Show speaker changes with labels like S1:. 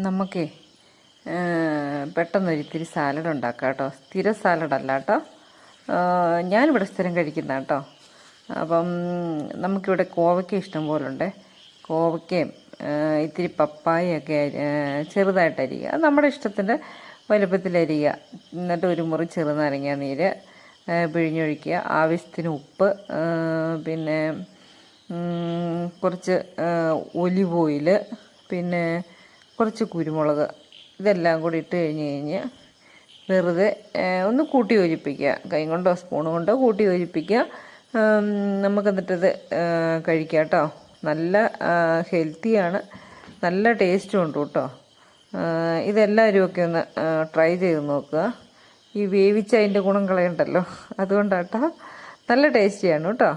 S1: നമുക്കേ പെട്ടെന്നൊരിത്തിരി സാലഡ് ഉണ്ടാക്കാം കേട്ടോ. സ്ഥിര സാലഡല്ല കേട്ടോ, ഞാനിവിടെ സ്ഥിരം കഴിക്കുന്ന കേട്ടോ. അപ്പം നമുക്കിവിടെ കോവയ്ക്ക ഇഷ്ടം പോലുണ്ട്. കോവയ്ക്കയും ഇത്തിരി പപ്പായൊക്കെ ചെറുതായിട്ടരിയുക, അത് നമ്മുടെ ഇഷ്ടത്തിൻ്റെ വലുപ്പത്തിലരിയുക. എന്നിട്ട് ഒരു മുറി ചെറുനാരങ്ങ നീര് പിഴിഞ്ഞൊഴിക്കുക, ആവശ്യത്തിന് ഉപ്പ്, പിന്നെ കുറച്ച് ഒലിവ് ഓയിൽ, പിന്നെ കുറച്ച് കുരുമുളക്, ഇതെല്ലാം കൂടി ഇട്ട് കഴിഞ്ഞ് വെറുതെ ഒന്ന് കൂട്ടി യോജിപ്പിക്കുക. കൈ കൊണ്ടോ സ്പൂൺ കൊണ്ടോ കൂട്ടി യോജിപ്പിക്കുക. നമുക്കെന്നിട്ടത് കഴിക്കാം കേട്ടോ. നല്ല ഹെൽത്തിയാണ്, നല്ല ടേസ്റ്റും ഉണ്ട് കേട്ടോ. ഇതെല്ലാവരും ഒക്കെ ഒന്ന് ട്രൈ ചെയ്ത് നോക്കുക. ഈ വേവിച്ച അതിൻ്റെ ഗുണം കളയണ്ടല്ലോ, അതുകൊണ്ടാട്ടോ. നല്ല ടേസ്റ്റിയാണ് കേട്ടോ.